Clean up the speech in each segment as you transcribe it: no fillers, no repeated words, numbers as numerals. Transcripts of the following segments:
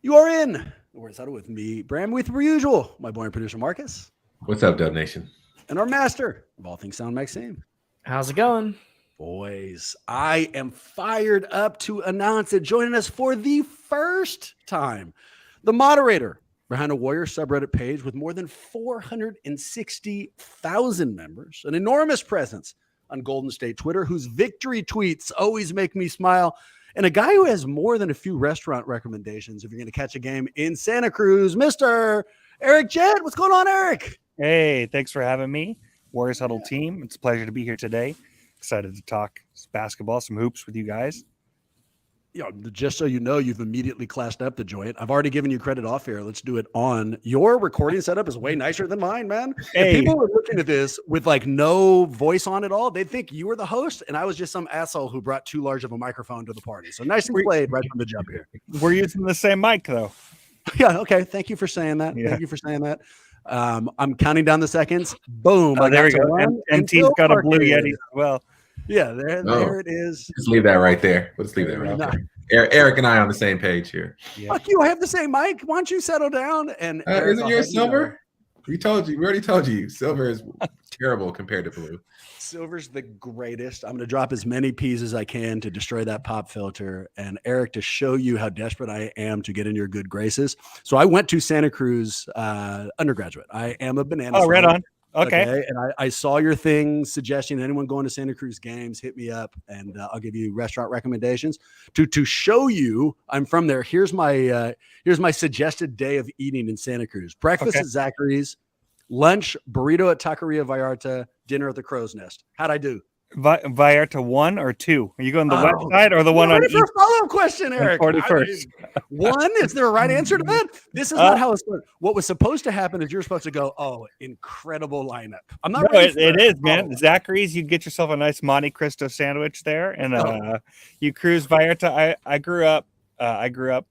You are in. Where's that with me, Bram, with per usual, my boy and producer Marcus, What's up, Dub Nation? and our master of all things sound, Maxime. How's it going? Boys, I am fired up to announce that joining us for the first time, the moderator behind a Warrior subreddit page with more than 460,000 members, an enormous presence on Golden State Twitter, whose victory tweets always make me smile, and a guy who has more than a few restaurant recommendations if you're going to catch a game in Santa Cruz, Mr. Eric Jett. What's going on, Eric? Hey, thanks for having me. Warriors Huddle team. It's a pleasure to be here today. Excited to talk basketball, some hoops with you guys. Just so you know, you've immediately classed up the joint. I've already given you credit off here. Let's do it on. Your recording setup is way nicer than mine, man. Hey. If people were looking at this with like no voice on at all, they'd think you were the host and I was just some asshole who brought too large of a microphone to the party. So nicely played right from the jump here. We're using the same mic, though. Yeah, okay. Thank you for saying that. Yeah. Thank you for saying that. I'm counting down the seconds. Boom. Oh, there we go. And T's got a blue Yeti as well. Yeah, there it is. Just leave that right there. Let's leave that right there. Eric and I on the same page here. Yeah. Fuck you. I have the same mic. Why don't you settle down? And Isn't yours silver? We already told you. Silver is terrible compared to blue. Silver's the greatest. I'm going to drop as many peas as I can to destroy that pop filter. And Eric, to show you how desperate I am to get in your good graces. So I went to Santa Cruz undergraduate. I am a banana. Oh, right on. Okay. And I saw your thing suggesting anyone going to Santa Cruz games, hit me up and I'll give you restaurant recommendations. To show you I'm from there, here's my suggested day of eating in Santa Cruz. Breakfast at Zachary's, lunch, burrito at Taqueria Vallarta, dinner at the Crow's Nest. How'd I do? Vallarta 1 or 2? Are you going the west side or the one on east? For a follow-up question, Eric. 41st. One? Is there a right answer to that? This is not how it's going. What was supposed to happen is you're supposed to go, oh, incredible lineup. I'm not No, ready it is, man. Zachary's, you get yourself a nice Monte Cristo sandwich there, and you cruise Vallarta. I grew up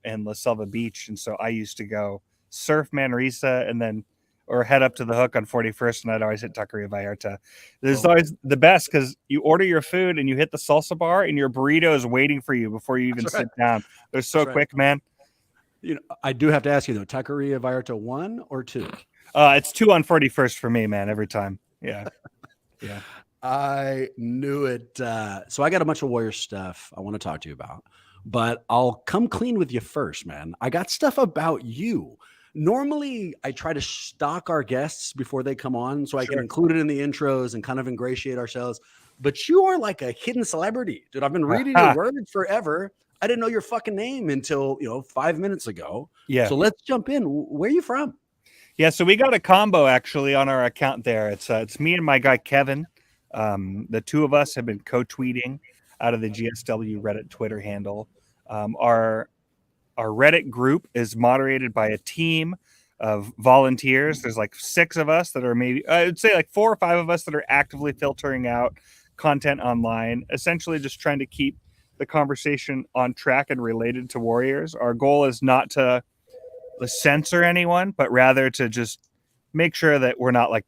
in La Selva Beach, and so I used to go surf Manresa and then or head up to the Hook on 41st, and I'd always hit Taqueria Vallarta. This is always the best because you order your food and you hit the salsa bar and your burrito is waiting for you before you even sit down. They're so quick, man. You know, I do have to ask you though, Taqueria Vallarta 1 or 2? It's 2 on 41st for me, man, every time. Yeah. Yeah. I knew it. So I got a bunch of Warrior stuff I want to talk to you about, but I'll come clean with you first, man. I got stuff about you. Normally, I try to stalk our guests before they come on so I can include it in the intros and kind of ingratiate ourselves. But you are like a hidden celebrity, dude. I've been reading your words forever. I didn't know your fucking name until 5 minutes ago. Yeah. So let's jump in. Where are you from? Yeah. So we got a combo actually on our account there. It's me and my guy Kevin. The two of us have been co-tweeting out of the GSW Reddit Twitter handle. Our Reddit group is moderated by a team of volunteers. There's like 6 of us that are I'd say like 4 or 5 of us that are actively filtering out content online, essentially just trying to keep the conversation on track and related to Warriors. Our goal is not to censor anyone, but rather to just make sure that we're not like,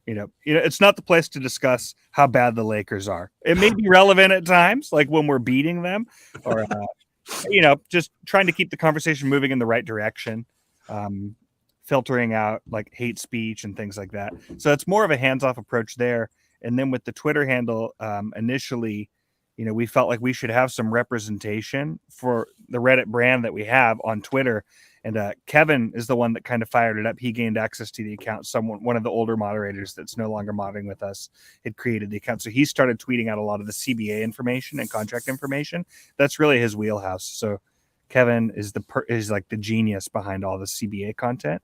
it's not the place to discuss how bad the Lakers are. It may be relevant at times, like when we're beating them or, just trying to keep the conversation moving in the right direction, filtering out like hate speech and things like that. So it's more of a hands-off approach there. And then with the Twitter handle, initially, we felt like we should have some representation for the Reddit brand that we have on Twitter. And Kevin is the one that kind of fired it up. He gained access to the account. One of the older moderators that's no longer modding with us had created the account. So he started tweeting out a lot of the CBA information and contract information. That's really his wheelhouse. So Kevin is like the genius behind all the CBA content.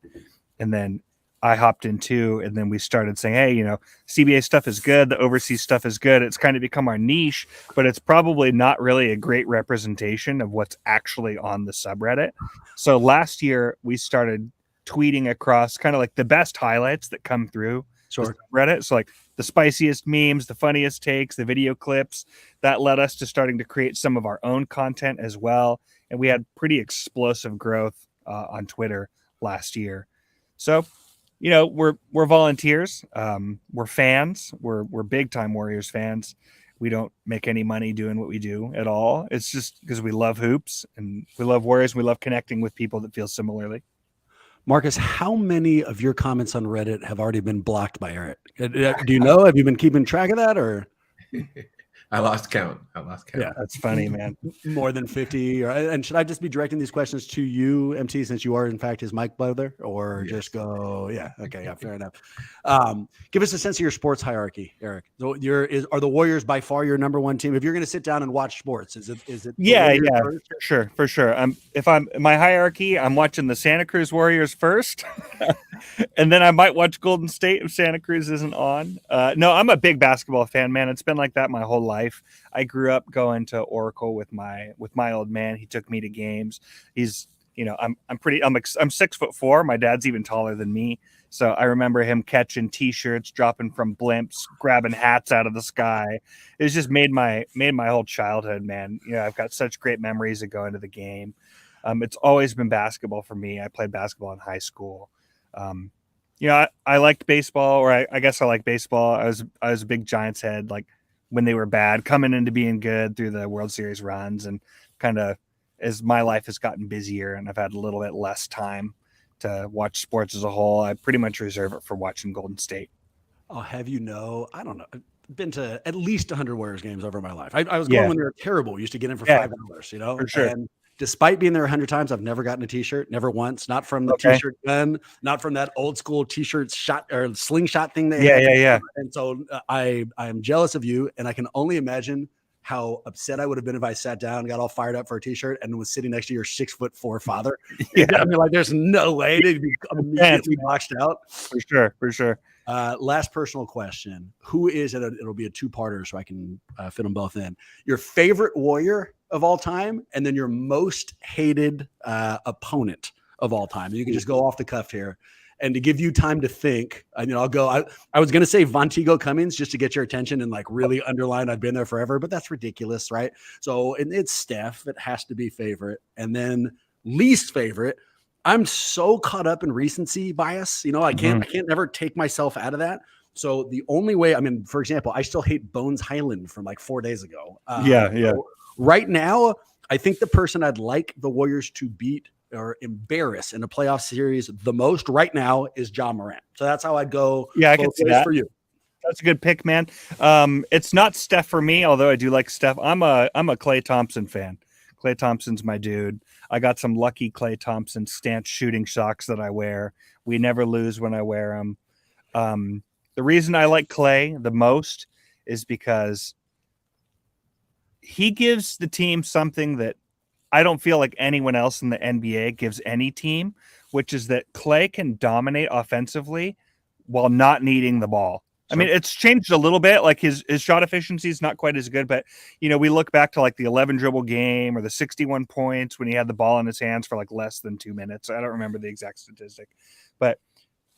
And then I hopped in too, and then we started saying, hey, CBA stuff is good. The overseas stuff is good. It's kind of become our niche, but it's probably not really a great representation of what's actually on the subreddit. So last year we started tweeting across kind of like the best highlights that come through the subreddit. So like the spiciest memes, the funniest takes, the video clips. That led us to starting to create some of our own content as well. And we had pretty explosive growth on Twitter last year. So we're volunteers. We're fans. We're big time Warriors fans. We don't make any money doing what we do at all. It's just because we love hoops and we love Warriors. We love connecting with people that feel similarly. Marcus, how many of your comments on Reddit have already been blocked by Eric? Do you know? Have you been keeping track of that, or? I lost count. Yeah, that's funny, man. More than 50. And should I just be directing these questions to you, MT, since you are in fact his mic brother, or Yes. just go? Yeah, okay, yeah, fair enough. Give us a sense of your sports hierarchy, Eric. So are the Warriors by far your number one team? If you're going to sit down and watch sports, is it? Yeah, for sure. If I'm my hierarchy, I'm watching the Santa Cruz Warriors first, and then I might watch Golden State if Santa Cruz isn't on. No, I'm a big basketball fan, man. It's been like that my whole life. I grew up going to Oracle with my old man. He took me to games. He's, I'm 6'4". My dad's even taller than me. So I remember him catching T-shirts, dropping from blimps, grabbing hats out of the sky. It's just made my whole childhood, man. I've got such great memories of going to the game. It's always been basketball for me. I played basketball in high school. I liked baseball, or I guess I like baseball. I was a big Giants head, like when they were bad, coming into being good through the World Series runs, and kind of as my life has gotten busier and I've had a little bit less time to watch sports as a whole, I pretty much reserve it for watching Golden State. I'll have I don't know. I've been to at least 100 Warriors games over my life. I was going when they were terrible. We used to get in for $5, For sure. And despite being there 100 times, I've never gotten a T-shirt, never once. Not from the T-shirt gun, not from that old school T-shirt shot or slingshot thing they had. Yeah. And so I am jealous of you, and I can only imagine how upset I would have been if I sat down and got all fired up for a T-shirt and was sitting next to your 6'4" father. Yeah. I mean, like, there's no way to be immediately boxed out. For sure. Last personal question. Who is it? It'll be a two-parter so I can fit them both in. Your favorite Warrior of all time, and then your most hated opponent of all time. You can just go off the cuff here. And to give you time to think, I'll go. I was going to say Vonteego Cummings just to get your attention and like really underline I've been there forever, but that's ridiculous, right? So it's Steph. It has to be favorite. And then least favorite, I'm so caught up in recency bias. I can't never take myself out of that. So the only way, for example, I still hate Bones Highland from like 4 days ago. So right now, I think the person I'd like the Warriors to beat or embarrass in a playoff series the most right now is Ja Morant. So that's how I'd go. Yeah, I can see that for you. That's a good pick, man. It's not Steph for me, although I do like Steph. I'm a Klay Thompson fan. Klay Thompson's my dude. I got some lucky Klay Thompson stance shooting socks that I wear. We never lose when I wear them. The reason I like Klay the most is because he gives the team something that I don't feel like anyone else in the NBA gives any team, which is that Klay can dominate offensively while not needing the ball. Sure. I mean, it's changed a little bit. Like his shot efficiency is not quite as good, but we look back to like the 11 dribble game or the 61 points when he had the ball in his hands for like less than 2 minutes. I don't remember the exact statistic, but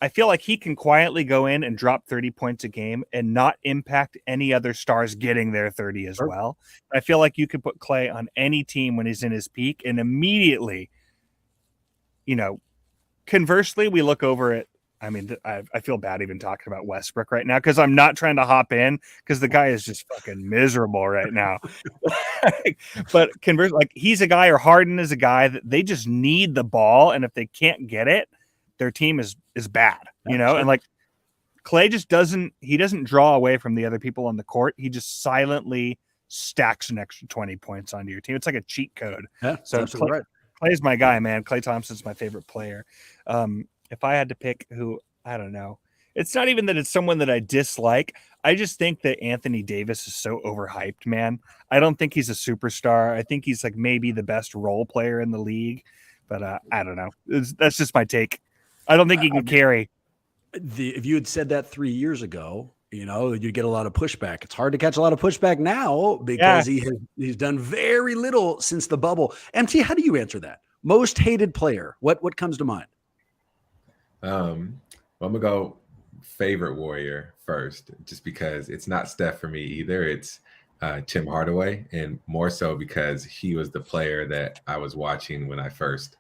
I feel like he can quietly go in and drop 30 points a game and not impact any other stars getting their 30 as well. I feel like you could put Klay on any team when he's in his peak, and immediately, conversely, we look over at, I feel bad even talking about Westbrook right now because I'm not trying to hop in because the guy is just fucking miserable right now. But conversely, like he's a guy, or Harden is a guy that they just need the ball, and if they can't get it, their team is bad, and like Klay just doesn't draw away from the other people on the court. He just silently stacks an extra 20 points onto your team. It's like a cheat code. Yeah, so Klay's my guy, man. Klay Thompson's my favorite player. If I had to pick who, I don't know. It's not even that it's someone that I dislike. I just think that Anthony Davis is so overhyped, man. I don't think he's a superstar. I think he's like maybe the best role player in the league, but I don't know. That's just my take. I don't think he can carry. If you had said that 3 years ago, you'd get a lot of pushback. It's hard to catch a lot of pushback now because he's done very little since the bubble. MT, how do you answer that? Most hated player. What comes to mind? I'm gonna go favorite Warrior first, just because it's not Steph for me either. It's Tim Hardaway, and more so because he was the player that I was watching when I first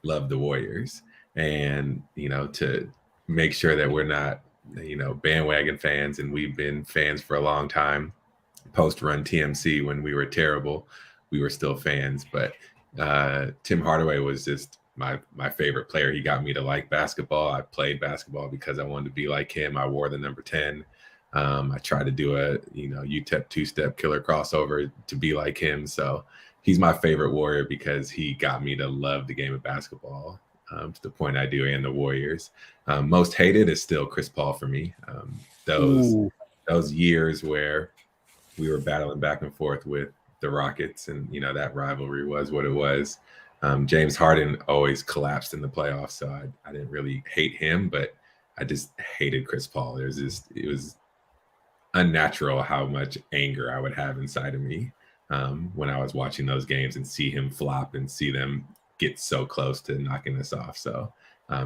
loved the Warriors. And, to make sure that we're not, bandwagon fans, and we've been fans for a long time, post-run TMC when we were terrible. We were still fans, but Tim Hardaway was just my favorite player. He got me to like basketball. I played basketball because I wanted to be like him. I wore the number 10. I tried to do a UTEP two-step killer crossover to be like him. So he's my favorite Warrior because he got me to love the game of basketball to the point I do, and the Warriors. Most hated is still Chris Paul for me. Those years where we were battling back and forth with the Rockets, and that rivalry was what it was. James Harden always collapsed in the playoffs, so I didn't really hate him, but I just hated Chris Paul. It was unnatural how much anger I would have inside of me when I was watching those games and see him flop and see them get so close to knocking us off. So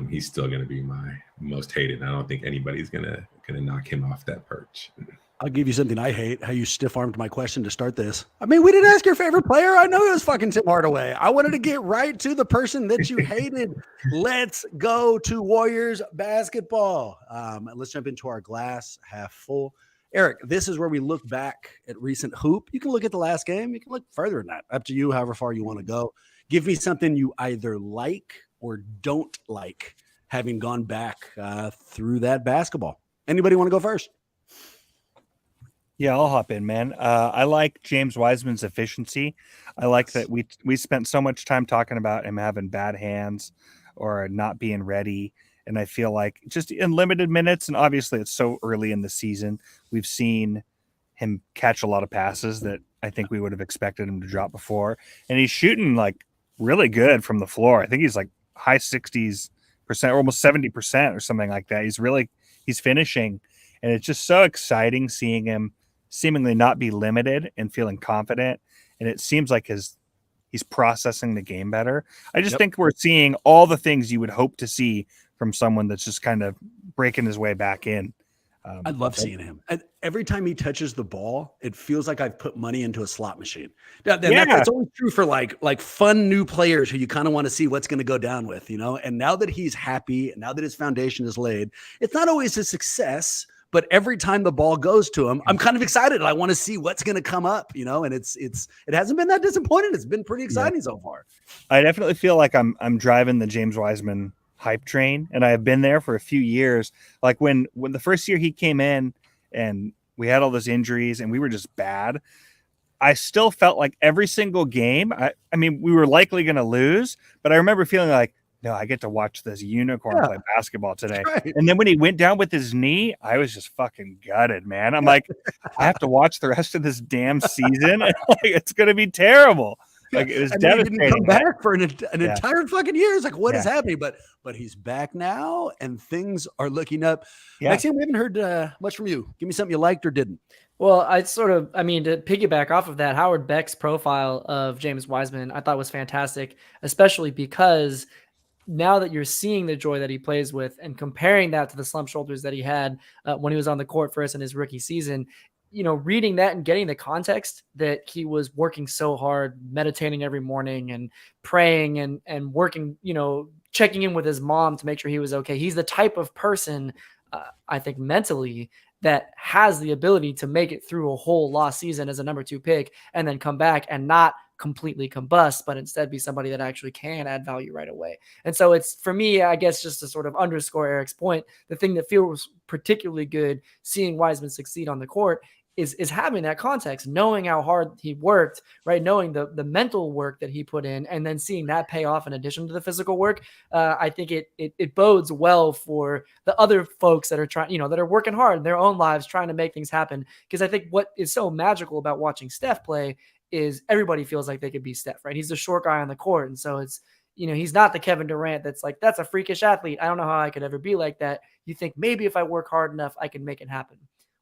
he's still going to be my most hated. I don't think anybody's gonna knock him off that perch. I'll give you something I hate, how you stiff-armed my question to start this. I mean, we didn't ask your favorite player. I know it was fucking Tim Hardaway. I wanted to get right to the person that you hated. Let's go to Warriors basketball. Let's jump into our glass half full. Eric, this is where we look back at recent hoop. You can look at the last game. You can look further than that. Up to you, however far you want to go. Give me something you either like or don't like having gone back through that basketball. Anybody want to go first? Yeah, I'll hop in, man. I like James Wiseman's efficiency. I like that we spent so much time talking about him having bad hands or not being ready. And I feel like just in limited minutes, and obviously it's so early in the season, we've seen him catch a lot of passes that I think we would have expected him to drop before. And he's shooting like really good from the floor. I think he's like high 60s%, or almost 70% or something like that. He's finishing. And it's just so exciting seeing him seemingly not be limited and feeling confident. And it seems like he's processing the game better. I just think we're seeing all the things you would hope to see from someone that's just kind of breaking his way back in. I love seeing him. And every time he touches the ball, it feels like I've put money into a slot machine. That's only true for like fun new players who you kind of want to see what's going to go down with, And now that he's happy, and now that his foundation is laid, it's not always a success, but every time the ball goes to him, I'm kind of excited. I want to see what's going to come up, and it hasn't been that disappointing. It's been pretty exciting so far. I definitely feel like I'm driving the James Wiseman hype train, and I have been there for a few years. Like when the first year he came in and we had all those injuries and we were just bad, I still felt like every single game, I mean, we were likely going to lose, but I remember feeling like, no, I get to watch this unicorn play basketball today. Right. And then when he went down with his knee, I was just fucking gutted, man. I'm like, I have to watch the rest of this damn season. And it's going to be terrible. Like, it was devastating. He didn't come back for an entire fucking year. It's like, what is happening? But he's back now, and things are looking up. Maxime, we haven't heard much from you. Give me something you liked or didn't. Well, to piggyback off of that, Howard Beck's profile of James Wiseman, I thought was fantastic, especially because now that you're seeing the joy that he plays with and comparing that to the slump shoulders that he had when he was on the court for us in his rookie season, reading that and getting the context that he was working so hard, meditating every morning and praying and working, checking in with his mom to make sure he was okay. He's the type of person, I think mentally, that has the ability to make it through a whole lost season as a number 2 pick and then come back and not completely combust, but instead be somebody that actually can add value right away. And so it's, for me, I guess, just to sort of underscore Eric's point, the thing that feels particularly good seeing Wiseman succeed on the court is having that context, knowing how hard he worked, right? Knowing the mental work that he put in, and then seeing that pay off in addition to the physical work. I think it bodes well for the other folks that are trying, that are working hard in their own lives, trying to make things happen. Because I think what is so magical about watching Steph play is everybody feels like they could be Steph, right? He's the short guy on the court. And so it's, he's not the Kevin Durant that's like, that's a freakish athlete. I don't know how I could ever be like that. You think maybe if I work hard enough, I can make it happen.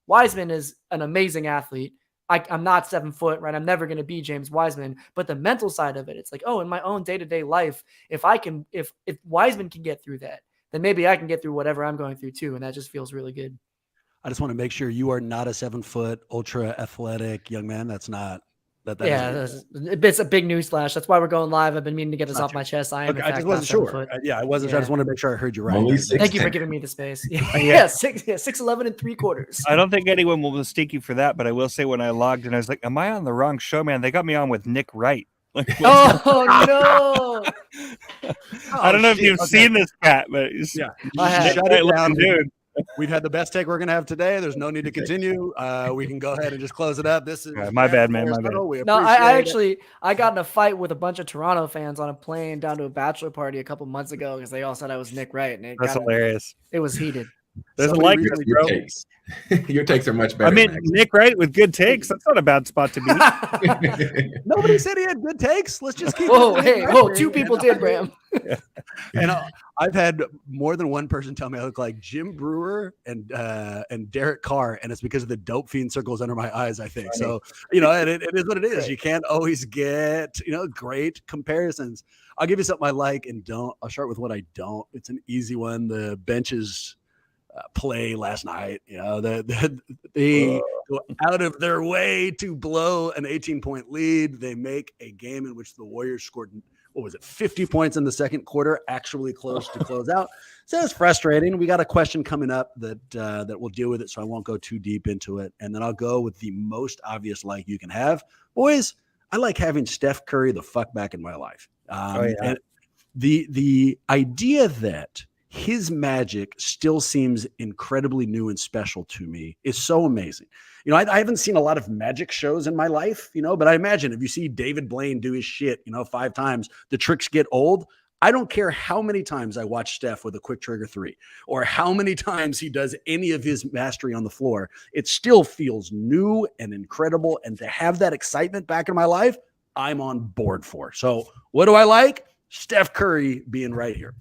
Wiseman is an amazing athlete. I'm not 7 foot, right? I'm never going to be James Wiseman, but the mental side of it, it's like, oh, in my own day-to-day life, if Wiseman can get through that, then maybe I can get through whatever I'm going through too. And that just feels really good. I just want to make sure you are not a 7 foot ultra athletic young man. That's not It's a big news flash. That's why we're going live. I've been meaning to get this off my chest. I am. Okay, in I fact, just not wasn't 7 sure. foot. I wasn't. I just wanted to make sure I heard you right. Only Thank you for 6'10". giving me the space. Yeah, 6'11" and 3/4. I don't think anyone will mistake you for that, but I will say when I logged in, I was like, "Am I on the wrong show, man? They got me on with Nick Wright." Like, Oh no! I don't know if you've seen this cat, but I have. Shut it down, dude. We've had the best take we're going to have today. There's no need to continue. We can go ahead and just close it up. This is my bad, man. My bad. No, I got in a fight with a bunch of Toronto fans on a plane down to a bachelor party a couple months ago because they all said I was Nick Wright, and That's hilarious. It was heated. There's a like this, your bro. takes. Your takes are much better. I mean, Nick Wright with good takes. That's not a bad spot to be. Nobody said he had good takes. Let's just keep. Whoa! 2 people did, Bram. And I've had more than one person tell me I look like Jim Brewer and Derek Carr, and it's because of the dope fiend circles under my eyes, I think. Right. So, and it is what it is. You can't always get, great comparisons. I'll give you something I like and don't. I'll start with what I don't. It's an easy one. The benches play last night. They go out of their way to blow an 18-point lead. They make a game in which the Warriors scored, 50 points in the second quarter, actually close to close out. So it's frustrating. We got a question coming up that we'll deal with it, so I won't go too deep into it. And then I'll go with the most obvious like you can have. Boys, I like having Steph Curry the fuck back in my life. And the idea that his magic still seems incredibly new and special to me is so amazing. I haven't seen a lot of magic shows in my life, but I imagine if you see David Blaine do his shit, 5 times, the tricks get old. I don't care how many times I watch Steph with a quick trigger 3 or how many times he does any of his mastery on the floor. It still feels new and incredible. And to have that excitement back in my life, I'm on board for. So what do I like? Steph Curry being right here.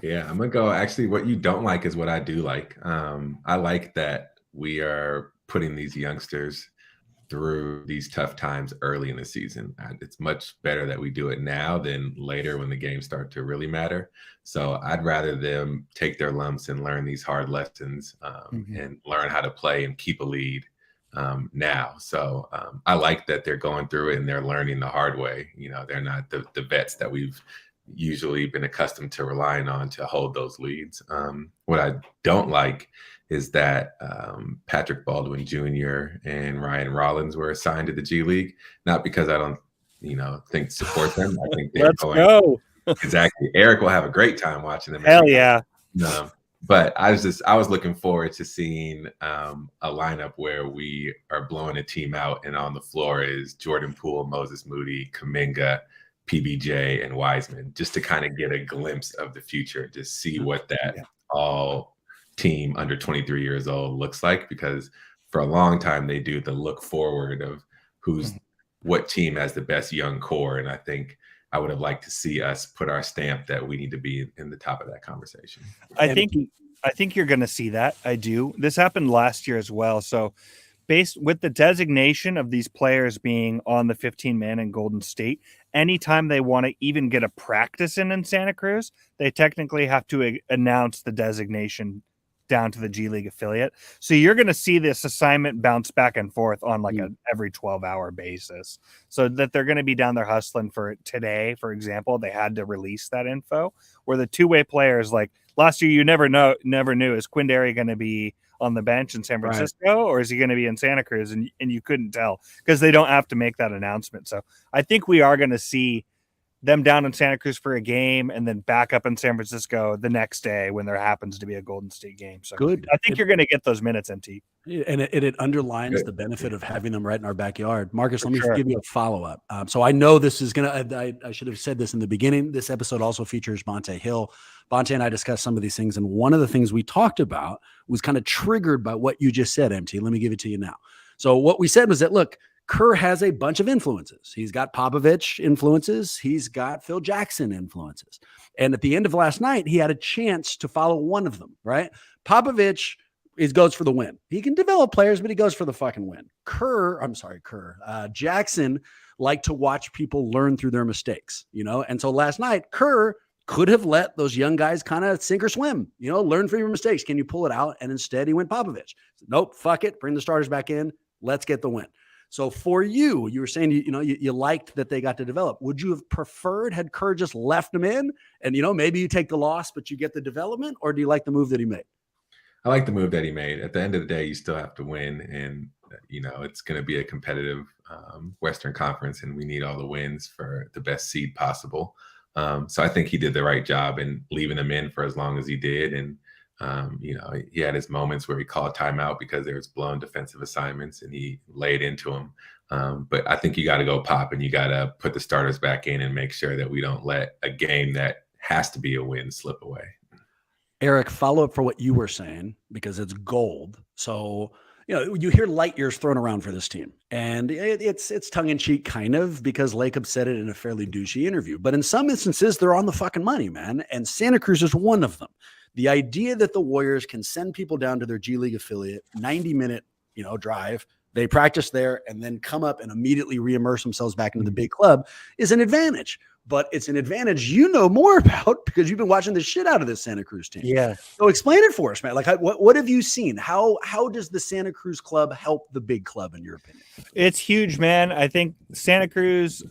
Yeah, I'm going to go. Actually, what you don't like is what I do like. I like that we are putting these youngsters through these tough times early in the season. It's much better that we do it now than later when the games start to really matter. So I'd rather them take their lumps and learn these hard lessons and learn how to play and keep a lead now. So I like that they're going through it and they're learning the hard way. They're not the vets that we've usually been accustomed to relying on to hold those leads. What I don't like is that Patrick Baldwin Jr. and Ryan Rollins were assigned to the G League, not because I don't, think support them. I think they're go. Exactly. Eric will have a great time watching them. Hell yeah. But I was looking forward to seeing a lineup where we are blowing a team out and on the floor is Jordan Poole, Moses Moody, Kuminga, PBJ, and Wiseman, just to kind of get a glimpse of the future, to see what that all team under 23 years old looks like, because for a long time they do the look forward of what team has the best young core. And I think I would have liked to see us put our stamp that we need to be in the top of that conversation. I think you're going to see that. I do. This happened last year as well. So based with the designation of these players being on the 15-man in Golden State, anytime they want to even get a practice in Santa Cruz, they technically have to announce the designation down to the G League affiliate. So you're going to see this assignment bounce back and forth on like every 12-hour basis, so that they're going to be down there hustling for it. Today, for example, they had to release that info where the two-way players, like last year, you never knew, is Quindary going to be on the bench in San Francisco or is he going to be in Santa Cruz? And you couldn't tell because they don't have to make that announcement. So I think we are going to see them down in Santa Cruz for a game and then back up in San Francisco the next day when there happens to be a Golden State game. So good. I think you're going to get those minutes, MT. And it underlines the benefit of having them right in our backyard. Marcus, let me give you a follow-up. So I know this is going to, I should have said this in the beginning. This episode also features Bonta Hill. Bonta and I discussed some of these things. And one of the things we talked about was kind of triggered by what you just said, MT. Let me give it to you now. So what we said was that, look, Kerr has a bunch of influences. He's got Popovich influences. He's got Phil Jackson influences. And at the end of last night, he had a chance to follow one of them, right? Popovich goes for the win. He can develop players, but he goes for the fucking win. Jackson liked to watch people learn through their mistakes, And so last night, Kerr could have let those young guys kind of sink or swim, learn from your mistakes. Can you pull it out? And instead he went Popovich. Nope, fuck it. Bring the starters back in. Let's get the win. So for you, you were saying, you liked that they got to develop. Would you have preferred had Kerr just left them in and, maybe you take the loss, but you get the development, or do you like the move that he made? I like the move that he made. At the end of the day, you still have to win, and it's going to be a competitive Western Conference, and we need all the wins for the best seed possible. So I think he did the right job in leaving them in for as long as he did, and he had his moments where he called timeout because there was blown defensive assignments, and he laid into them. But I think you got to go pop, and you got to put the starters back in and make sure that we don't let a game that has to be a win slip away. Eric, follow up for what you were saying, because it's gold. So, you hear light years thrown around for this team, and it's tongue in cheek kind of, because Lacob said it in a fairly douchey interview, but in some instances they're on the fucking money, man. And Santa Cruz is one of them. The idea that the Warriors can send people down to their G League affiliate, 90-minute, drive, they practice there and then come up and immediately reimmerse themselves back into the big club is an advantage. But it's an advantage more about, because you've been watching the shit out of this Santa Cruz team. Yeah. So explain it for us, man. Like, what have you seen? How does the Santa Cruz club help the big club, in your opinion? It's huge, man. I think Santa Cruz,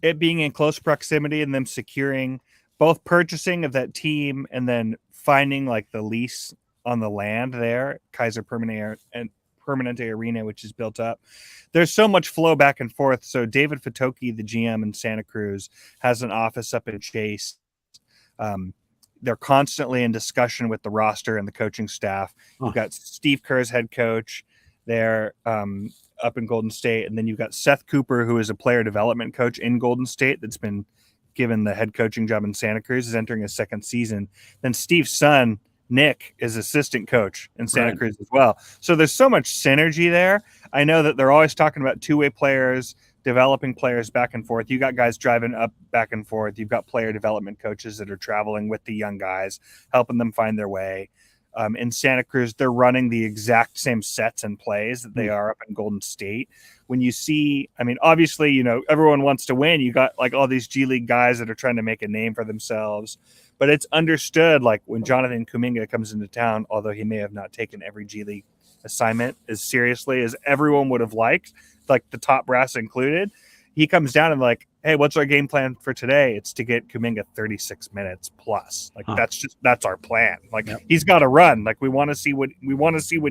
it being in close proximity and them securing both purchasing of that team and then finding like the lease on the land there, Kaiser Permanente Arena, which is built up. There's so much flow back and forth. So David Fatoki, the GM in Santa Cruz, has an office up in Chase. They're constantly in discussion with the roster and the coaching staff. You've got Steve Kerr's head coach there up in Golden State. And then you've got Seth Cooper, who is a player development coach in Golden State that's been given the head coaching job in Santa Cruz, is entering his second season. Then Steve's son, Nick, is assistant coach in Santa Cruz as well. So there's so much synergy there. I know that they're always talking about two-way players, developing players back and forth. You got guys driving up back and forth. You've got player development coaches that are traveling with the young guys, helping them find their way. In Santa Cruz, they're running the exact same sets and plays that they are up in Golden State. When you see, obviously, everyone wants to win. You got like all these G League guys that are trying to make a name for themselves. But it's understood, like when Jonathan Kuminga comes into town, although he may have not taken every G League assignment as seriously as everyone would have liked, like the top brass included, he comes down and like, hey, what's our game plan for today? It's to get Kuminga 36 minutes plus. Like that's our plan. Like he's got to run. Like we want to see what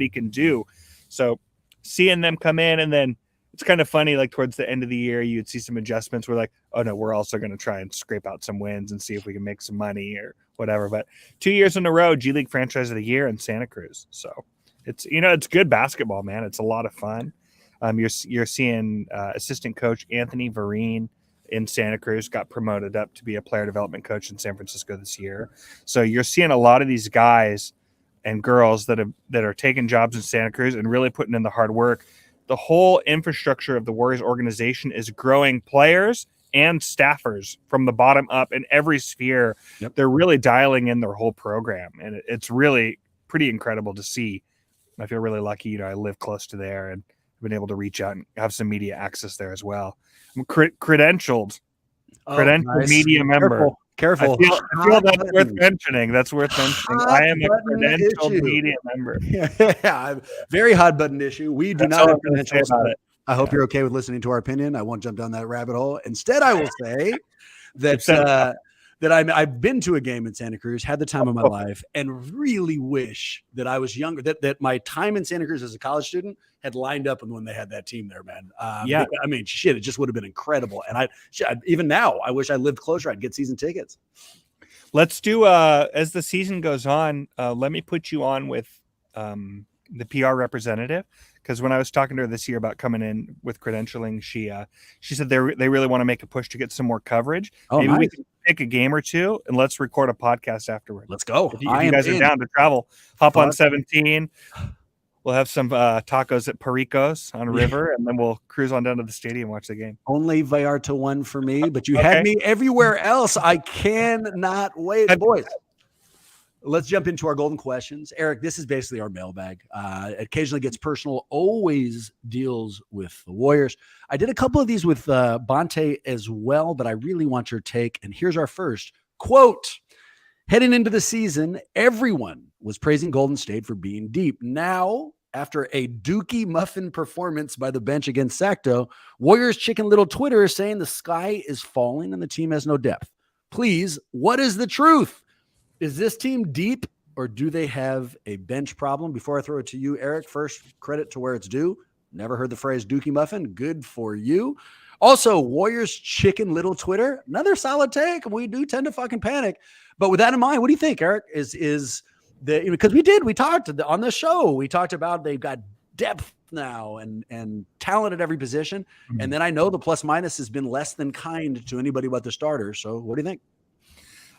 he can do. So seeing them come in, and then it's kind of funny, like towards the end of the year, you'd see some adjustments. We're like, oh no, we're also going to try and scrape out some wins and see if we can make some money or whatever. But 2 years in a row, G League Franchise of the Year in Santa Cruz. So it's, it's good basketball, man. It's a lot of fun. You're seeing assistant coach Anthony Vereen in Santa Cruz got promoted up to be a player development coach in San Francisco this year. So you're seeing a lot of these guys and girls that are taking jobs in Santa Cruz and really putting in the hard work. The whole infrastructure of the Warriors organization is growing players and staffers from the bottom up in every sphere. Yep. They're really dialing in their whole program, and it's really pretty incredible to see. I feel really lucky. I live close to there and I've been able to reach out and have some media access there as well. I'm credentialed nice. Media member. Careful. I feel that's worth mentioning. That's worth mentioning. I am a credentialed media member. Yeah, very hot button issue. We do not have credentials. I hope you're okay with listening to our opinion. I won't jump down that rabbit hole. Instead, I will say that I've been to a game in Santa Cruz, had the time of my life, and really wish that I was younger, that my time in Santa Cruz as a college student had lined up with when they had that team there, man. It just would have been incredible. And even now, I wish I lived closer. I'd get season tickets. Let's do, as the season goes on, let me put you on with the PR representative, because when I was talking to her this year about coming in with credentialing, she said they really want to make a push to get some more coverage. Maybe we can pick a game or two and let's record a podcast afterward. Let's go. If you guys are down to travel, hop on 17. We'll have some tacos at Perico's on River, and then we'll cruise on down to the stadium and watch the game. Only Vallarta one for me, but you had me everywhere else. I cannot wait. Boys, let's jump into our golden questions. Eric, this is basically our mailbag. Occasionally gets personal, always deals with the Warriors. I did a couple of these with Bonta as well, but I really want your take. And here's our first quote. Heading into the season, everyone was praising Golden State for being deep. Now after a Dookie Muffin performance by the bench against Sacto. Warriors Chicken Little Twitter is saying the sky is falling and the team has no depth. Please, what is the truth? Is this team deep or do they have a bench problem? Before I throw it to you, Eric, first credit to where it's due. Never heard the phrase Dookie Muffin. Good for you. Also, Warriors Chicken Little Twitter, another solid take. We do tend to fucking panic. But with that in mind, what do you think, Eric? Because we talked on the show, we talked about they've got depth now and talent at every position. Mm-hmm. And then I know the plus minus has been less than kind to anybody but the starters. So what do you think?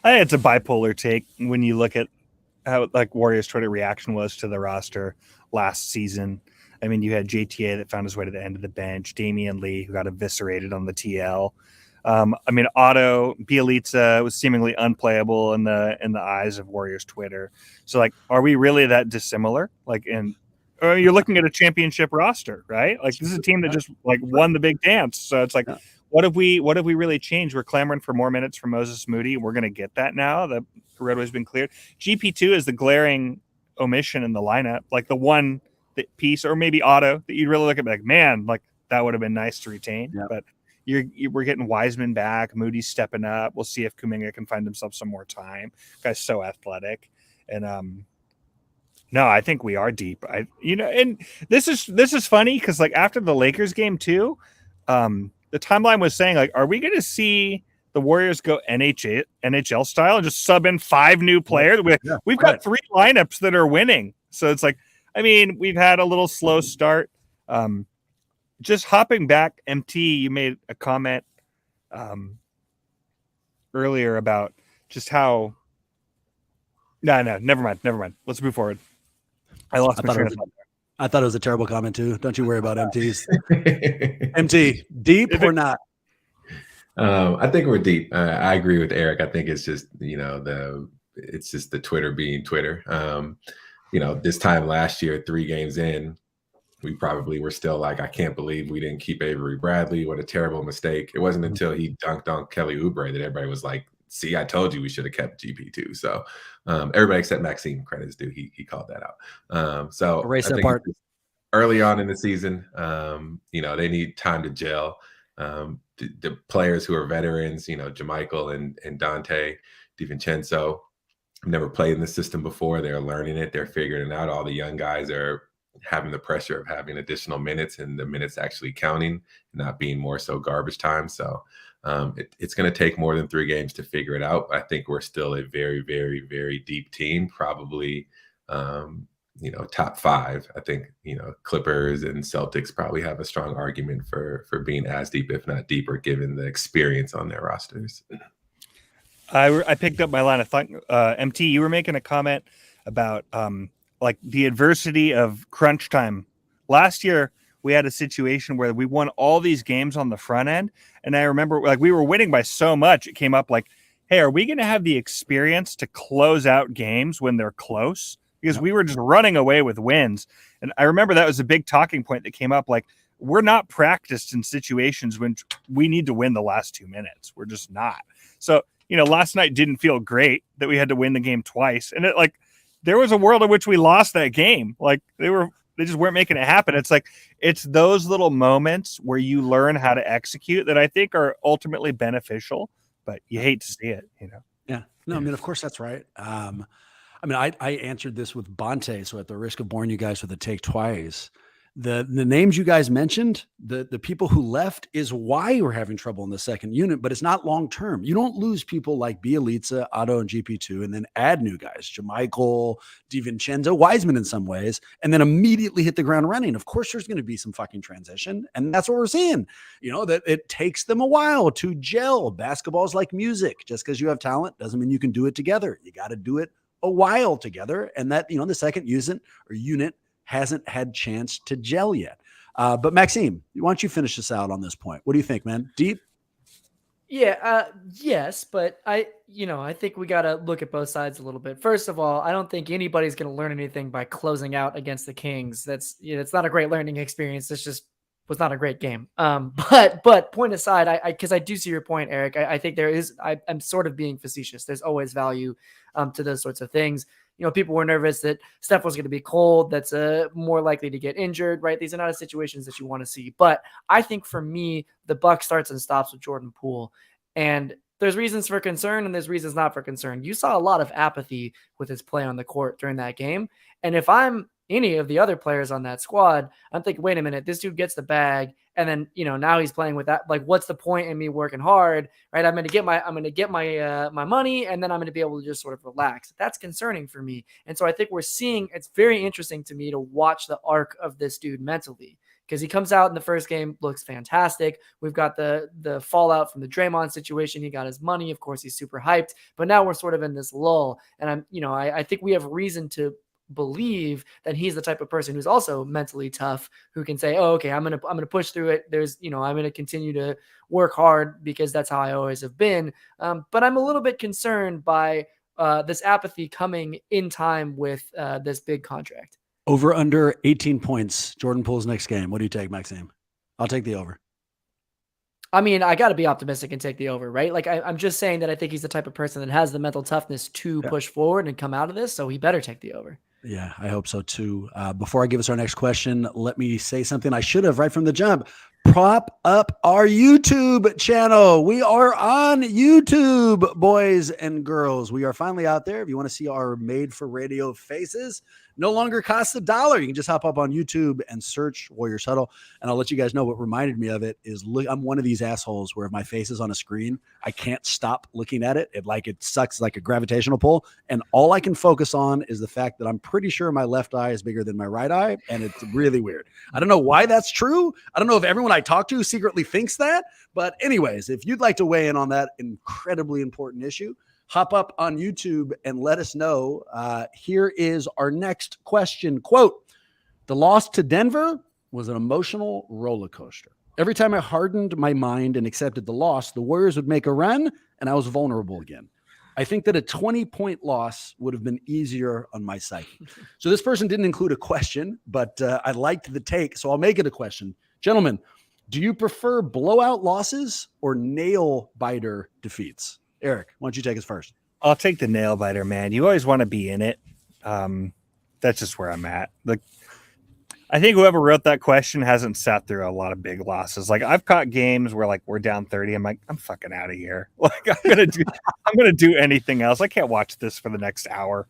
I think it's a bipolar take when you look at how like Warriors Twitter reaction was to the roster last season. I mean, you had JTA that found his way to the end of the bench, Damian Lee, who got eviscerated on the TL. I mean, Otto Bielitsa was seemingly unplayable in the eyes of Warriors Twitter. So, like, are we really that dissimilar? Like, you're looking at a championship roster, right? Like, this is a team that just like won the big dance. So it's like, what have we really changed? We're clamoring for more minutes from Moses Moody. We're going to get that now. The roadway's been cleared. GP2 is the glaring omission in the lineup, like the one piece, or maybe Otto that you'd really look at like, man, like that would have been nice to retain. Yeah. But we're getting Wiseman back. Moody's stepping up. We'll see if Kuminga can find himself some more time. Guy's so athletic, and no, I think we are deep. And this is funny because like after the Lakers game too, the timeline was saying like, are we going to see the Warriors go NHL style and just sub in 5 new players? We've got 3 lineups that are winning, so it's like, I mean, we've had a little slow start. Just hopping back, MT, you made a comment earlier about just how. No, never mind. Let's move forward. I lost my train of thought. I thought it was a terrible comment too. Don't you worry about MTs. MT, deep or not? I think we're deep. I agree with Eric. I think it's just it's just the Twitter being Twitter. This time last year, 3 games in, we probably were still like, I can't believe we didn't keep Avery Bradley. What a terrible mistake. It wasn't until he dunked on Kelly Oubre that everybody was like, see, I told you we should have kept GP2. So everybody except Maxime, credits due, he called that out. So erase that part. Early on in the season, they need time to gel. The players who are veterans, Jamichael and Dante DiVincenzo, never played in the system before. They're learning it. They're figuring it out. All the young guys are having the pressure of having additional minutes and the minutes actually counting, not being more so garbage time. So it's going to take more than 3 games to figure it out. I think we're still a very, very, very deep team, probably, top 5. I think, Clippers and Celtics probably have a strong argument for being as deep, if not deeper, given the experience on their rosters. I picked up my line of thought. MT, you were making a comment about like the adversity of crunch time. Last year, we had a situation where we won all these games on the front end. And I remember like we were winning by so much. It came up like, hey, are we going to have the experience to close out games when they're close? Because we were just running away with wins. And I remember that was a big talking point that came up. Like, we're not practiced in situations when we need to win the last 2 minutes. We're just not. So, last night didn't feel great that we had to win the game twice. And there was a world in which we lost that game. Like they just weren't making it happen. It's like, it's those little moments where you learn how to execute that I think are ultimately beneficial, but you hate to see it, Yeah, no, I mean, of course that's right. I answered this with Bonta. So at the risk of boring you guys with a take twice, the names you guys mentioned, the people who left is why we're having trouble in the second unit, but it's not long-term. You don't lose people like Bielitsa, Otto, and GP2, and then add new guys, Jamichael, DiVincenzo, Wiseman in some ways, and then immediately hit the ground running. Of course, there's going to be some fucking transition, and that's what we're seeing. That it takes them a while to gel. Basketball is like music. Just because you have talent doesn't mean you can do it together. You got to do it a while together, and that, the second unit hasn't had chance to gel yet. But Maxime, why don't you finish this out on this point? What do you think, man? Deep? Yeah, yes, but I think we got to look at both sides a little bit. First of all, I don't think anybody's going to learn anything by closing out against the Kings. That's it's not a great learning experience. It's just was not a great game. But point aside, because I do see your point, Eric. I think I'm sort of being facetious. There's always value to those sorts of things. People were nervous that Steph was going to be cold. That's more likely to get injured, right? These are not situations that you want to see. But I think for me, the buck starts and stops with Jordan Poole. And there's reasons for concern and there's reasons not for concern. You saw a lot of apathy with his play on the court during that game. And if I'm any of the other players on that squad, I'm thinking, wait a minute, this dude gets the bag. And then, now he's playing with that. Like, what's the point in me working hard, right? I'm going to get my money, and then I'm going to be able to just sort of relax. That's concerning for me. And so I think it's very interesting to me to watch the arc of this dude mentally, because he comes out in the first game, looks fantastic. We've got the fallout from the Draymond situation. He got his money. Of course, he's super hyped, but now we're sort of in this lull. And I think we have reason to believe that he's the type of person who's also mentally tough, who can say, oh, okay, I'm going to push through it. I'm going to continue to work hard because that's how I always have been. But I'm a little bit concerned by this apathy coming in time with this big contract. Over under 18 points, Jordan Poole's next game. What do you take, Maxime? I'll take the over. I mean, I got to be optimistic and take the over, right? Like, I'm just saying that I think he's the type of person that has the mental toughness to push forward and come out of this, so he better take the over. Yeah, I hope so too. Before I give us our next question, let me say something I should have right from the jump. Prop up our YouTube channel. We are on YouTube, boys and girls. We are finally out there. If you want to see our made for radio faces, no longer costs $1. You can just hop up on YouTube and search Warriors Huddle. And I'll let you guys know what reminded me of it is I'm one of these assholes where if my face is on a screen, I can't stop looking at it. It sucks like a gravitational pull. And all I can focus on is the fact that I'm pretty sure my left eye is bigger than my right eye. And it's really weird. I don't know why that's true. I don't know if everyone I talk to secretly thinks that. But anyways, if you'd like to weigh in on that incredibly important issue, hop up on YouTube and let us know. Here is our next question. Quote, the loss to Denver was an emotional roller coaster. Every time I hardened my mind and accepted the loss, the Warriors would make a run and I was vulnerable again. I think that a 20-point loss would have been easier on my psyche. So this person didn't include a question, but I liked the take, so I'll make it a question. Gentlemen, do you prefer blowout losses or nail-biter defeats? Eric, why don't you take us first? I'll take the nail biter, man. You always want to be in it. That's just where I'm at. I think whoever wrote that question hasn't sat through a lot of big losses. Like, I've caught games where we're down 30. I'm like, I'm fucking out of here. Like, I'm gonna do anything else. I can't watch this for the next hour.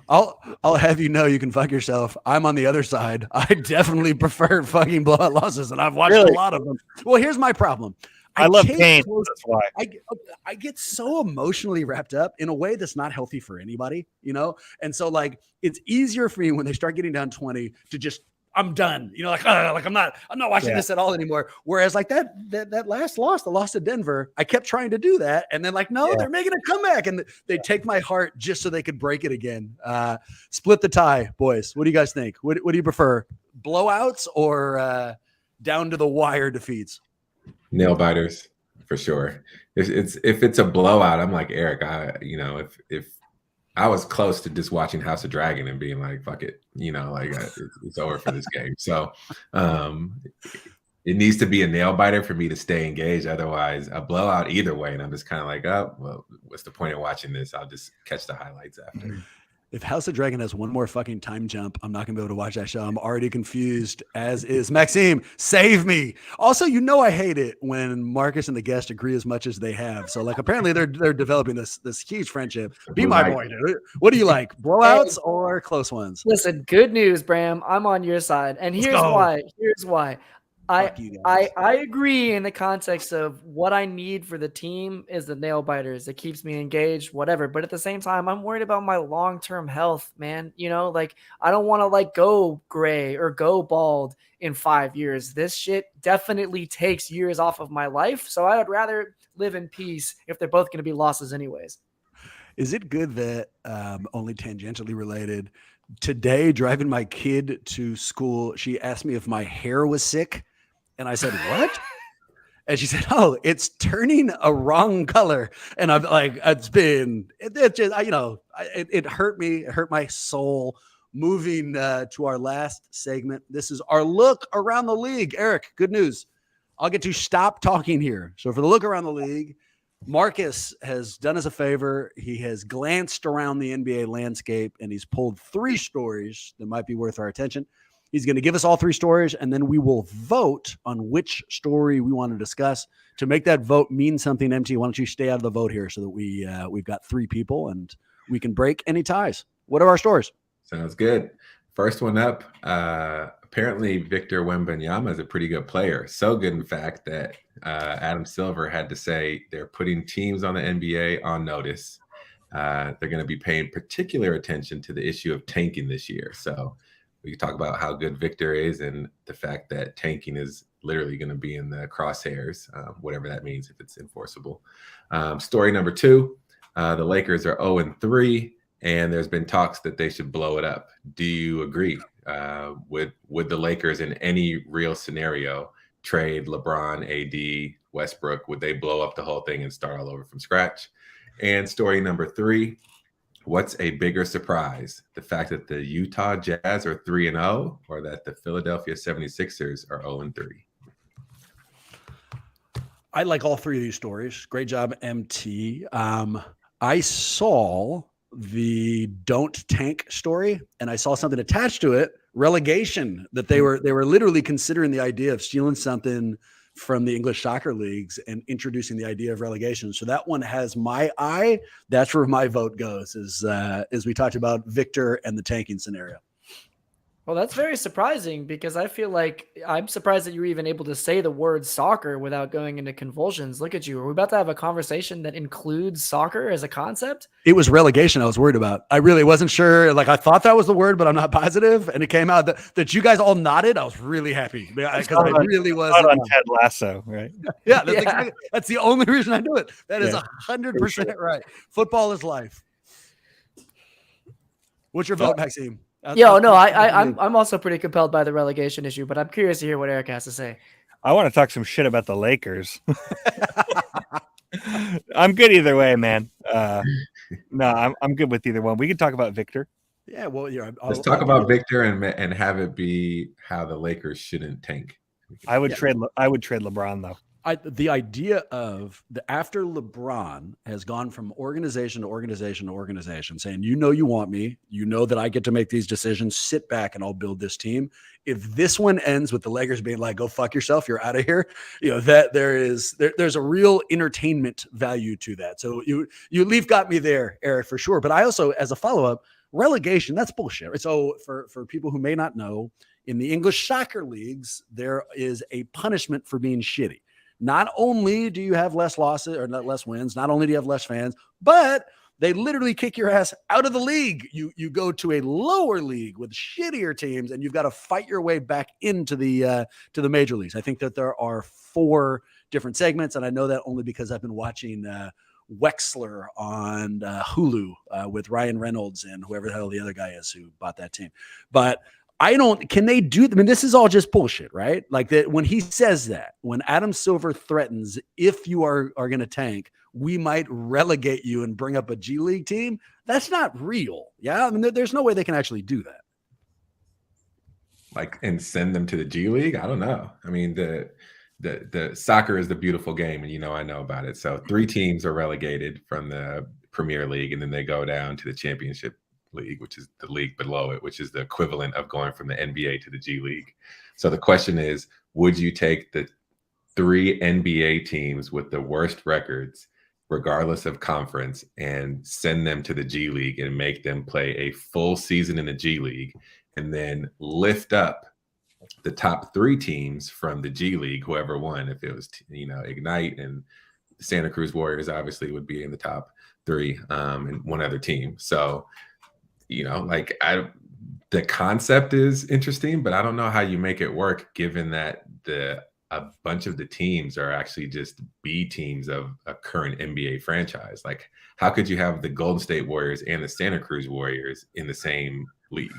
I'll have you know you can fuck yourself. I'm on the other side. I definitely prefer fucking blowout losses, and I've watched a lot of them. Well, here's my problem. I love pain. That's why I get so emotionally wrapped up in a way that's not healthy for anybody, And so it's easier for me when they start getting down 20 to just, I'm done, I'm not watching this at all anymore. Whereas that last loss, the loss to Denver, I kept trying to do that. And then they're making a comeback and they take my heart just so they could break it again. Split the tie, boys. What do you guys think? What do you prefer? Blowouts or down to the wire defeats? Nail biters for sure. If it's a blowout, I'm like Eric. If I was close to just watching House of Dragon and being like, fuck it, it's over for this game. So it needs to be a nail biter for me to stay engaged. Otherwise, a blowout either way, and I'm just kind of like, oh, well, what's the point of watching this? I'll just catch the highlights after. If House of Dragon has one more fucking time jump, I'm not going to be able to watch that show. I'm already confused, as is Maxime. Save me. Also, I hate it when Marcus and the guest agree as much as they have. So, apparently they're developing this huge friendship. Be my boy, dude. What do you like, blowouts or close ones? Listen, good news, Bram. I'm on your side. And here's why. I agree in the context of what I need for the team is the nail biters. It keeps me engaged, whatever. But at the same time, I'm worried about my long-term health, man. I don't want to go gray or go bald in 5 years. This shit definitely takes years off of my life. So I would rather live in peace if they're both going to be losses anyways. Is it good that only tangentially related? Today, driving my kid to school, she asked me if my hair was sick. And I said, what? And she said, oh, it's turning a wrong color. And I'm like, it hurt me. It hurt my soul moving to our last segment. This is our look around the league. Eric, good news. I'll get to stop talking here. So for the look around the league, Marcus has done us a favor. He has glanced around the NBA landscape and he's pulled 3 stories that might be worth our attention. He's going to give us all 3 stories, and then we will vote on which story we want to discuss. To make that vote mean something, MT, why don't you stay out of the vote here so that we've got 3 people and we can break any ties. What are our stories? Sounds good. First one up, apparently Victor Wembanyama is a pretty good player. So good, in fact, that Adam Silver had to say they're putting teams on the NBA on notice. They're going to be paying particular attention to the issue of tanking this year. So we can talk about how good Victor is and the fact that tanking is literally going to be in the crosshairs, whatever that means, if it's enforceable. Story number 2, the Lakers are 0-3, and there's been talks that they should blow it up. Do you agree? Would the Lakers in any real scenario trade LeBron, AD, Westbrook? Would they blow up the whole thing and start all over from scratch? And story number 3, what's a bigger surprise? The fact that the Utah Jazz are 3-0 or that the Philadelphia 76ers are 0-3? I like all 3 of these stories. Great job, MT. I saw the don't tank story and I saw something attached to it, relegation, that they were literally considering the idea of stealing something from the English soccer leagues and introducing the idea of relegation. So that one has my eye. That's where my vote goes, as we talked about Victor and the tanking scenario. Well, that's very surprising because I feel like I'm surprised that you were even able to say the word soccer without going into convulsions. Look at you. Are we about to have a conversation that includes soccer as a concept? It was relegation I was worried about. I really wasn't sure. Like, I thought that was the word, but I'm not positive. And it came out that you guys all nodded. I was really happy because I really was on Ted Lasso, right? Yeah, that's the only reason I do it. That is 100% right. Football is life. What's your vote, Maxime? I'm also pretty compelled by the relegation issue, but I'm curious to hear what Eric has to say. I want to talk some shit about the Lakers. I'm good either way, man. No, I'm good with either one. We can talk about Victor. Yeah, well, let's talk about Victor and have it be how the Lakers shouldn't tank. I would trade LeBron though. The idea of after LeBron has gone from organization to organization to organization, saying, you want me, you know that I get to make these decisions, sit back and I'll build this team. If this one ends with the Lakers being like, go fuck yourself, you're out of here, that there's a real entertainment value to that. So you got me there, Eric, for sure. But I also, as a follow-up, relegation, that's bullshit. So for people who may not know, in the English soccer leagues, there is a punishment for being shitty. Not only do you have less losses or less wins, not only do you have less fans, but they literally kick your ass out of the league. You go to a lower league with shittier teams, and you've got to fight your way back into the major leagues. I think that there are 4 different segments, and I know that only because I've been watching Wexler on Hulu with Ryan Reynolds and whoever the hell the other guy is who bought that team. But can they do, this is all just bullshit, right? Like that when he says that, when Adam Silver threatens, if you are going to tank, we might relegate you and bring up a G League team. That's not real. Yeah. I mean, there's no way they can actually do that. Like, and send them to the G League. I don't know. I mean, the soccer is the beautiful game, and I know about it. So 3 teams are relegated from the Premier League, and then they go down to the Championship League, which is the league below it, which is the equivalent of going from the NBA to the G League. So the question is, would you take the 3 NBA teams with the worst records, regardless of conference, and send them to the G League and make them play a full season in the G League, and then lift up the top 3 teams from the G League, whoever won? If it was, Ignite and the Santa Cruz Warriors obviously would be in the top 3, and one other team. So the concept is interesting, but I don't know how you make it work, given that a bunch of the teams are actually just B teams of a current NBA franchise. Like, how could you have the Golden State Warriors and the Santa Cruz Warriors in the same league?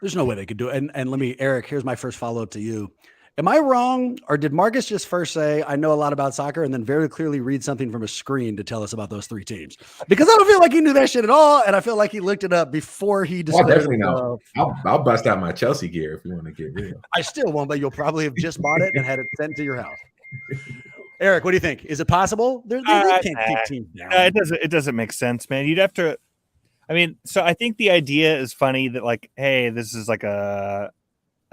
There's no way they could do it. And Eric, here's my first follow-up to you. Am I wrong, or did Marcus just first say, I know a lot about soccer, and then very clearly read something from a screen to tell us about those 3 teams? Because I don't feel like he knew that shit at all, and I feel like he looked it up before he I declared definitely it. know. I'll bust out my Chelsea gear if you want to get real. I still won't, but you'll probably have just bought it and had it sent to your house. Eric, what do you think? Is it possible? They can't kick teams down. It doesn't make sense, man. You'd have to. I mean, so I think the idea is funny that like, hey, this is like a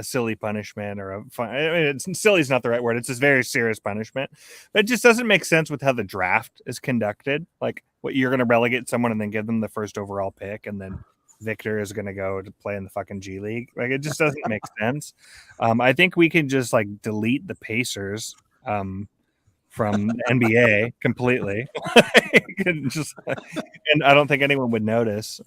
silly punishment or a fun. I mean, it's silly is not the right word. It's a very serious punishment, but it just doesn't make sense with how the draft is conducted. Like, what you're going to relegate someone and then give them the first overall pick, and then Victor is going to go to play in the fucking G League. Like, it just doesn't make sense. I think we can just like delete the Pacers from the NBA completely. And I don't think anyone would notice.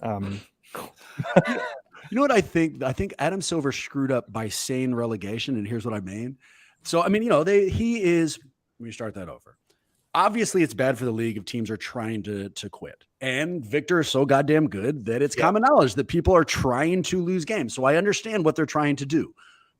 You know what I think? I think Adam Silver screwed up by saying relegation, and here's what I mean. So, I mean, he is. Let me start that over. Obviously, it's bad for the league if teams are trying to quit. And Victor is so goddamn good that it's common knowledge that people are trying to lose games. So I understand what they're trying to do.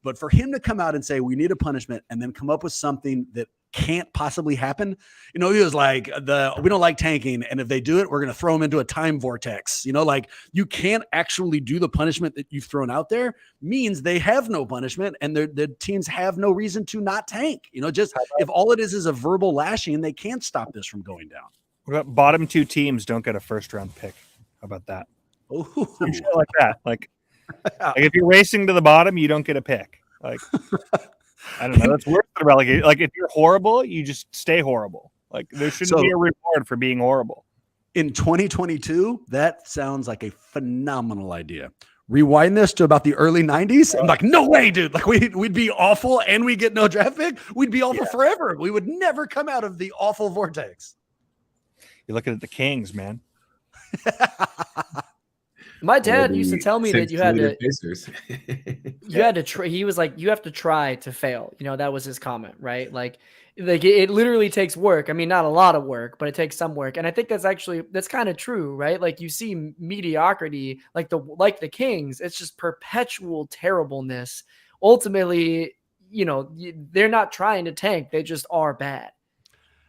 But for him to come out and say, we need a punishment, and then come up with something that can't possibly happen. He was like, we don't like tanking. And if they do it, we're going to throw them into a time vortex. Like, you can't actually do the punishment that you've thrown out there means they have no punishment, and the teams have no reason to not tank. Just if all it is a verbal lashing, they can't stop this from going down. What about bottom 2 teams don't get a first round pick? How about that? Oh, like that. Like if you're racing to the bottom, you don't get a pick. Like, I don't know. That's worse than relegation. Like, if you're horrible, you just stay horrible. Like, there shouldn't be a reward for being horrible. In 2022, that sounds like a phenomenal idea. Rewind this to about the early 90s. I'm like, no way, dude. Like, we'd be awful and we get no draft pick. We'd be awful forever. We would never come out of the awful vortex. You're looking at the Kings, man. My dad used to tell me that you had to try. He was like, you have to try to fail. That was his comment, right? Like it literally takes work. I mean, not a lot of work, but it takes some work. And I think that's kind of true, right? Like, you see mediocrity, like the Kings, it's just perpetual terribleness. Ultimately, they're not trying to tank. They just are bad.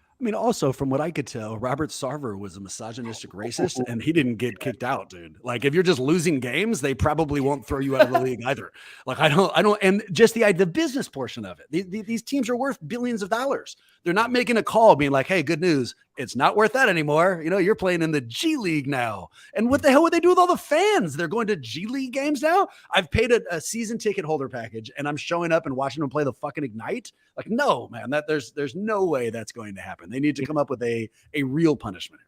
I mean, also, from what I could tell, Robert Sarver was a misogynistic racist, and he didn't get kicked out, dude. Like, if you're just losing games, they probably won't throw you out of the league either. Like, I don't, and just the business portion of it. These teams are worth billions of dollars. They're not making a call being like, hey, good news, it's not worth that anymore. You're playing in the G League now. And what the hell would they do with all the fans? They're going to G League games now? I've paid a season ticket holder package, and I'm showing up and watching them play the fucking Ignite. Like, no, man, there's no way that's going to happen. They need to come up with a real punishment.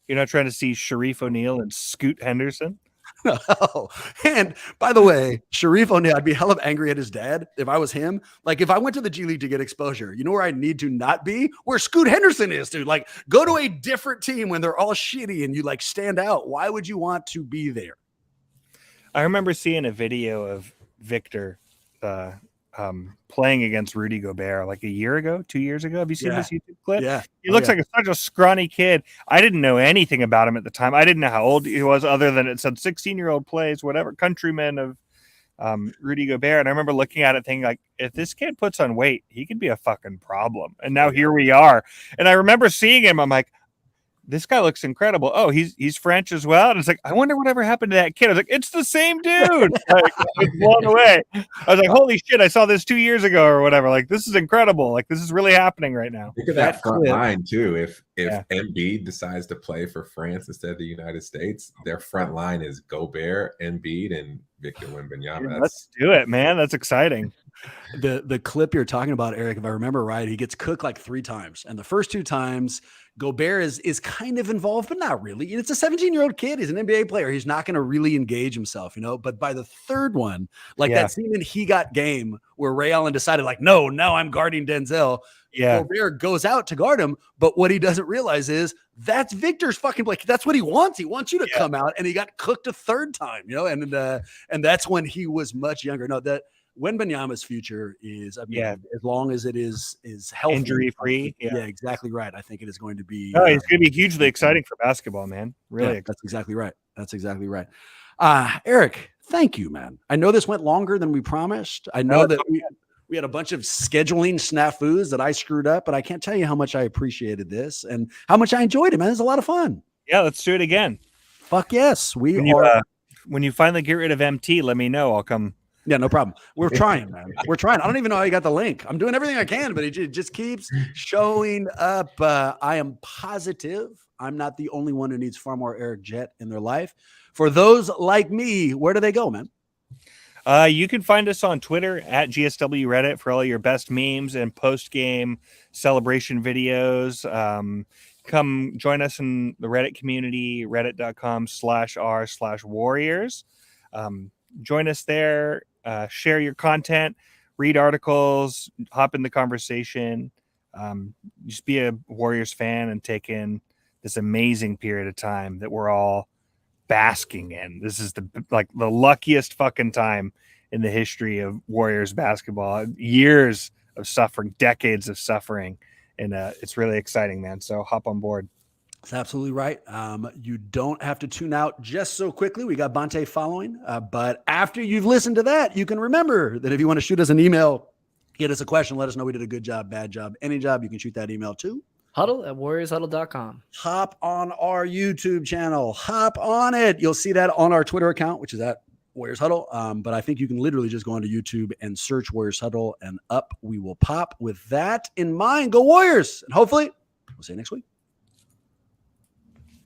You're not trying to see Sharif O'Neal and Scoot Henderson? Oh, and by the way, Sharif O'Neal, I'd be hell of angry at his dad if I was him. Like, if I went to the G League to get exposure, you know where I need to not be? Where Scoot Henderson is, dude. Like, go to a different team when they're all shitty and you like stand out. Why would you want to be there? I remember seeing a video of Victor playing against Rudy Gobert like a year ago, 2 years ago. Have you seen this YouTube clip? Yeah. He looks like such a scrawny kid. I didn't know anything about him at the time. I didn't know how old he was, other than it said 16-year-old plays, whatever, countryman of Rudy Gobert. And I remember looking at it thinking, like, if this kid puts on weight, he could be a fucking problem. And now here we are. And I remember seeing him. I'm like, this guy looks incredible. Oh, he's French as well. And it's like, I wonder whatever happened to that kid. I was like, it's the same dude. Like, I was blown away. I was like, holy shit, I saw this 2 years ago or whatever. Like, this is incredible. Like, this is really happening right now. Look at that front line too. If Embiid decides to play for France instead of the United States, their front line is Gobert, Embiid, and Victor Wembanyama. Let's do it, man. That's exciting. The clip you're talking about, Eric, if I remember right, he gets cooked like 3 times. And the first 2 times, Gobert is kind of involved, but not really. It's a 17-year-old kid. He's an NBA player. He's not going to really engage himself, But by the third one, that scene in He Got Game where Ray Allen decided, like, no, now I'm guarding Denzel. Yeah. Gobert goes out to guard him. But what he doesn't realize is that's Victor's fucking play. That's what he wants. He wants you to come out. And he got cooked a third time, And that's when he was much younger. No, that Wembanyama's future is, as long as it is healthy, injury free. Yeah, exactly right. I think it is going to be. Oh, it's going to be hugely exciting for basketball, man. Really, that's exactly right. That's exactly right. Eric, thank you, man. I know this went longer than we promised. I know that We had a bunch of scheduling snafus that I screwed up, but I can't tell you how much I appreciated this and how much I enjoyed it, man. It was a lot of fun. Yeah, let's do it again. Fuck yes. When you finally get rid of MT, let me know. I'll come. Yeah, no problem. We're trying, man. We're trying. I don't even know how you got the link. I'm doing everything I can, but it just keeps showing up. I am positive I'm not the only one who needs far more Eric Jett in their life. For those like me, where do they go, man? You can find us on Twitter at GSW Reddit for all your best memes and post-game celebration videos. Come join us in the Reddit community, reddit.com/r/warriors. Join us there, share your content, read articles, hop in the conversation. Just be a Warriors fan and take in this amazing period of time that we're all basking in. This is the luckiest fucking time in the history of Warriors basketball. Years of suffering, decades of suffering, and it's really exciting, man. So hop on board. That's absolutely right. You don't have to tune out just so quickly. We got Bonta following, but after you've listened to that, you can remember that if you want to shoot us an email, get us a question, let us know we did a good job, bad job, any job, you can shoot that email to huddle@warriorshuddle.com. Hop on our YouTube channel. Hop on it. You'll see that on our Twitter account, which is at Warriors Huddle. But I think you can literally just go onto YouTube and search Warriors Huddle, and up we will pop. With that in mind, go Warriors. And hopefully we'll see you next week.